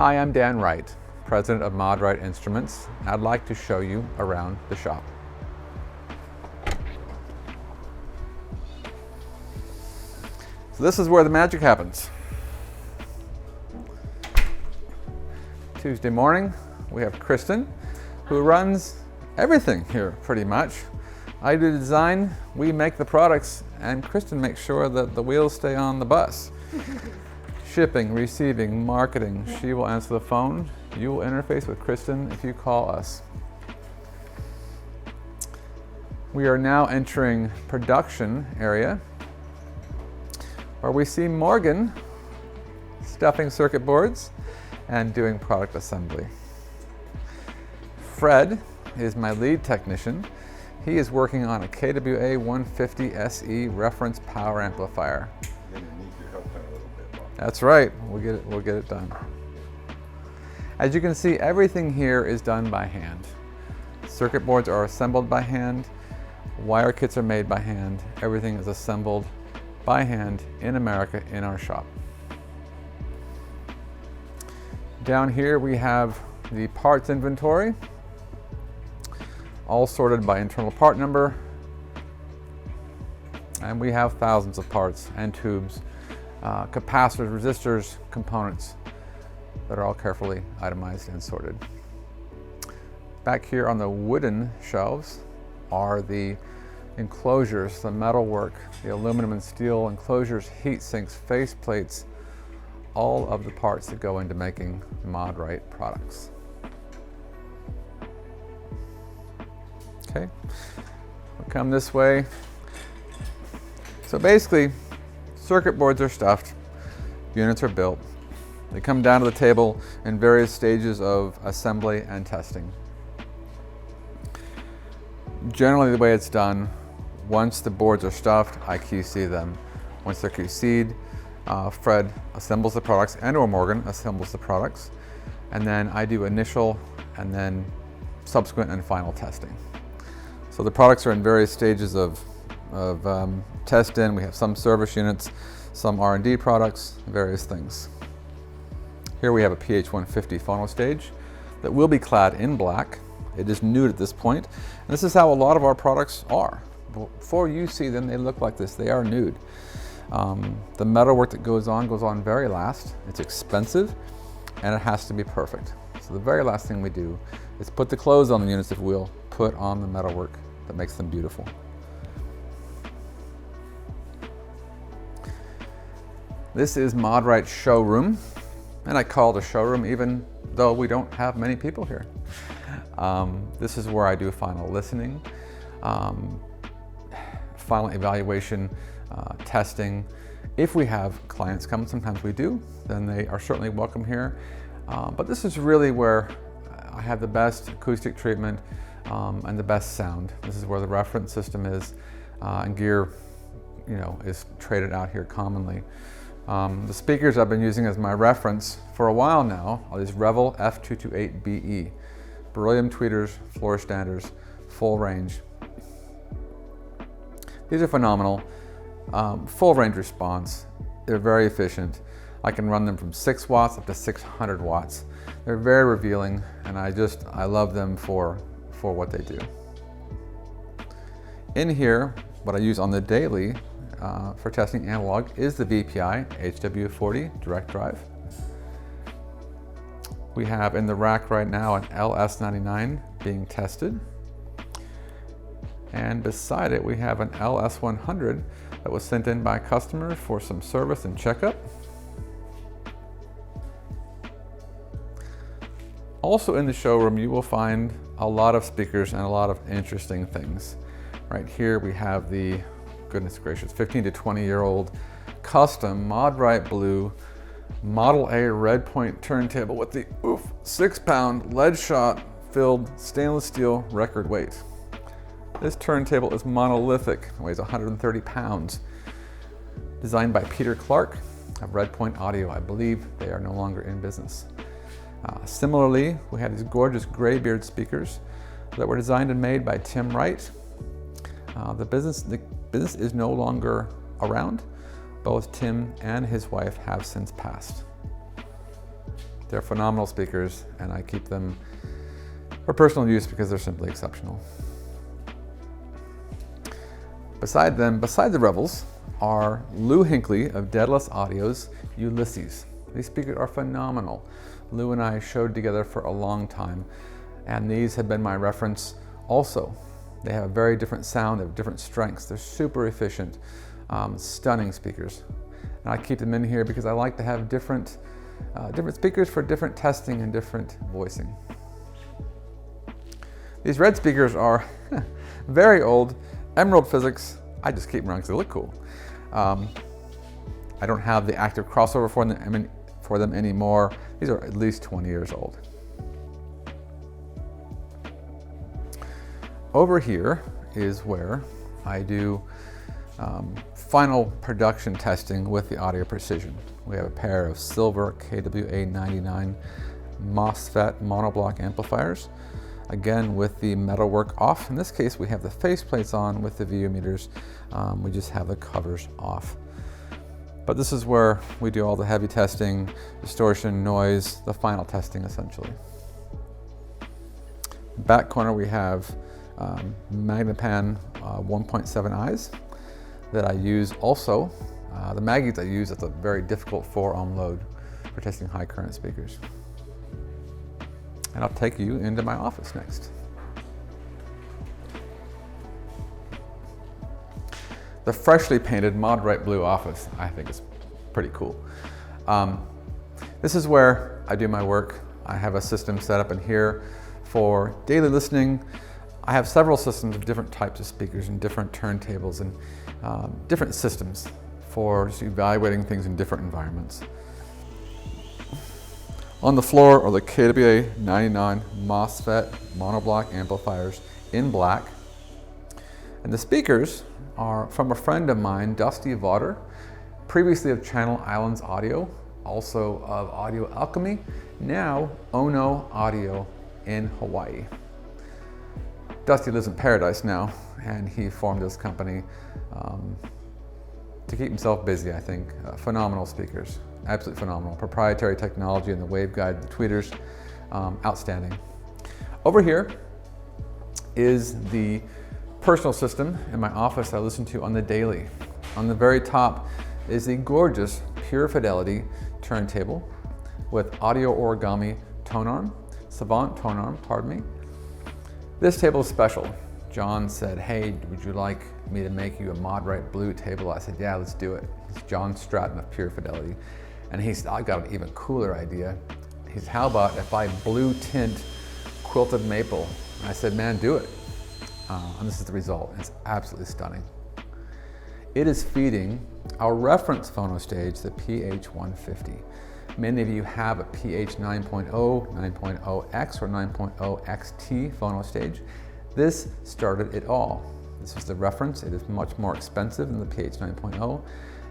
Hi, I'm Dan Wright, president of ModWright Instruments. I'd like to show you around the shop. So this is where the magic happens. Tuesday morning, we have Kristen, who runs everything here pretty much. I do the design, we make the products, and Kristen makes sure that the wheels stay on the bus. Shipping, receiving, marketing, she will answer the phone. You will interface with Kristen if you call us. We are now entering production area, where we see Morgan stuffing circuit boards and doing product assembly. Fred is my lead technician. He is working on a KWA 150 SE reference power amplifier. That's right, we'll get it done. As you can see, everything here is done by hand. Circuit boards are assembled by hand, wire kits are made by hand, everything is assembled by hand in America in our shop. Down here we have the parts inventory, all sorted by internal part number, and we have thousands of parts and tubes, capacitors, resistors, components that are all carefully itemized and sorted. Back here on the wooden shelves are the enclosures, the metal work, the aluminum and steel enclosures, heat sinks, face plates, all of the parts that go into making ModWright products. Okay, we'll come this way. So basically, circuit boards are stuffed, units are built. They come down to the table in various stages of assembly and testing. Generally, the way it's done, once the boards are stuffed, I QC them. Once they're QC'd, Fred assembles the products, and/or Morgan assembles the products, and then I do initial and then subsequent and final testing. So the products are in various stages of test in. We have some service units, some R&D products, various things. Here we have a PH150 phono stage that will be clad in black. It is nude at this point. And this is how a lot of our products are. Before you see them, they look like this. They are nude. The metal work that goes on very last. It's expensive, and it has to be perfect. So the very last thing we do is put the clothes on the units, if we'll put on the metal work that makes them beautiful. This is ModWright Showroom, and I call it a showroom even though we don't have many people here. This is where I do final listening, final evaluation, testing. If we have clients come, sometimes we do, then they are certainly welcome here. But this is really where I have the best acoustic treatment and the best sound. This is where the reference system is, and gear, is traded out here commonly. The speakers I've been using as my reference for a while now are these Revel F228BE. Beryllium tweeters, floor standers, full range. These are phenomenal. Full range response. They're very efficient. I can run them from 6 watts up to 600 watts. They're very revealing, and I love them for what they do. In here, what I use on the daily for testing analog is the VPI HW40 direct drive. We have in the rack right now an LS99 being tested. And beside it, we have an LS100 that was sent in by customers for some service and checkup. Also in the showroom, you will find a lot of speakers and a lot of interesting things. Right here, we have the, goodness gracious, 15 to 20-year-old custom ModWright Blue Model A red point turntable with the 6-pound lead shot filled stainless steel record weight. This turntable is monolithic, weighs 130 pounds. Designed by Peter Clark of Red Point Audio. I believe they are no longer in business. Similarly, we have these gorgeous Graybeard speakers that were designed and made by Tim Wright. The business is no longer around. Both Tim and his wife have since passed. They're phenomenal speakers, and I keep them for personal use because they're simply exceptional. Beside the Rebels, are Lou Hinckley of Daedalus Audio's Ulysses. These speakers are phenomenal. Lou and I showed together for a long time, and these have been my reference also. They have a very different sound, they have different strengths. They're super efficient, stunning speakers. And I keep them in here because I like to have different speakers for different testing and different voicing. These red speakers are very old, Emerald Physics. I just keep them around because they look cool. I don't have the active crossover for them anymore. These are at least 20 years old. Over here is where I do final production testing with the Audio Precision. We have a pair of silver KWA99 MOSFET monoblock amplifiers. Again, with the metalwork off. In this case, we have the faceplates on with the VU meters. We just have the covers off. But this is where we do all the heavy testing, distortion, noise, the final testing essentially. Back corner we have Magnapan 1.7 eyes that I use also. The Maggies I use, that's a very difficult 4-ohm load for testing high current speakers. And I'll take you into my office next. The freshly painted ModWright blue office, I think is pretty cool. This is where I do my work. I have a system set up in here for daily listening. I have several systems of different types of speakers and different turntables and different systems for just evaluating things in different environments. On the floor are the KWA99 MOSFET monoblock amplifiers in black. And the speakers are from a friend of mine, Dusty Vaughter, previously of Channel Islands Audio, also of Audio Alchemy, now Ono Audio in Hawaii. Dusty lives in paradise now, and he formed this company to keep himself busy, I think. Phenomenal speakers, absolutely phenomenal. Proprietary technology in the waveguide, the tweeters, outstanding. Over here is the personal system in my office I listen to on the daily. On the very top is the gorgeous Pure Fidelity turntable with audio origami tone arm, Savant tone arm, pardon me. This table is special. John said, hey, would you like me to make you a ModWright blue table? I said, yeah, let's do it. It's John Stratton of Pure Fidelity. And he said, I got an even cooler idea. He said, how about if I blue tint quilted maple? And I said, man, do it. And this is the result. It's absolutely stunning. It is feeding our reference phono stage, the PH150. Many of you have a PH 9.0, 9.0X, or 9.0XT phono stage. This started it all. This is the reference. It is much more expensive than the PH 9.0.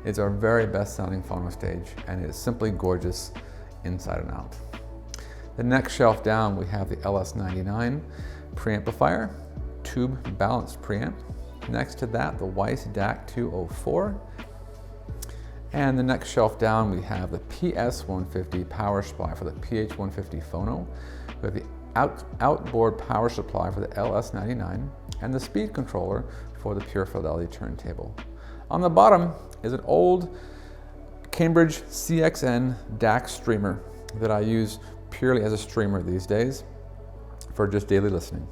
It's our very best sounding phono stage, and it is simply gorgeous inside and out. The next shelf down, we have the LS99 preamplifier, tube balanced preamp. Next to that, the Weiss DAC 204. And the next shelf down, we have the PS150 power supply for the PH150 phono. We have the outboard power supply for the LS99 and the speed controller for the Pure Fidelity turntable. On the bottom is an old Cambridge CXN DAC streamer that I use purely as a streamer these days for just daily listening.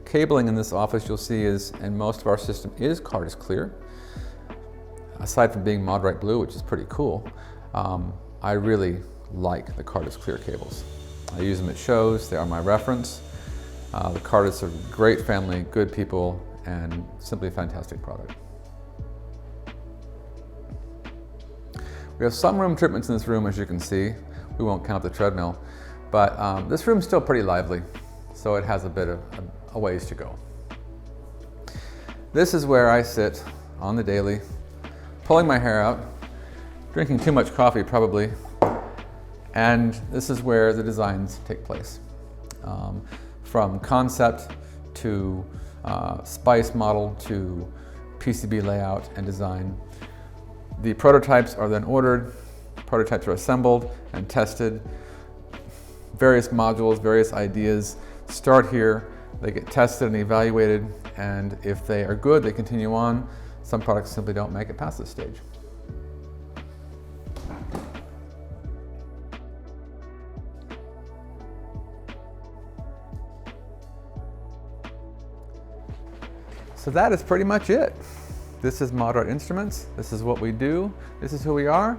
Cabling in this office you'll see is, and most of our system is card is clear. Aside from being ModWright blue, which is pretty cool, I really like the card is clear cables. I use them at shows, they are my reference. The Cardists are a great family, good people, and simply a fantastic product. We have some room treatments in this room, as you can see. We won't count the treadmill, but this room's still pretty lively, so it has a bit of a ways to go. This is where I sit on the daily, pulling my hair out, drinking too much coffee probably, and this is where the designs take place. From concept to SPICE model to PCB layout and design. The prototypes are then ordered, Prototypes are assembled and tested. Various modules, various ideas start here. They get tested and evaluated, and if they are good, they continue on. Some products simply don't make it past this stage. So that is pretty much it. This is ModWright Instruments. This is what we do. This is who we are.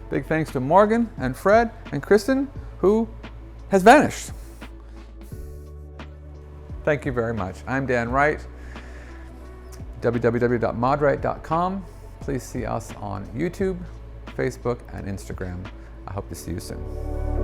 Big thanks to Morgan and Fred and Kristen, who has vanished. Thank you very much. I'm Dan Wright, www.modwright.com. Please see us on YouTube, Facebook, and Instagram. I hope to see you soon.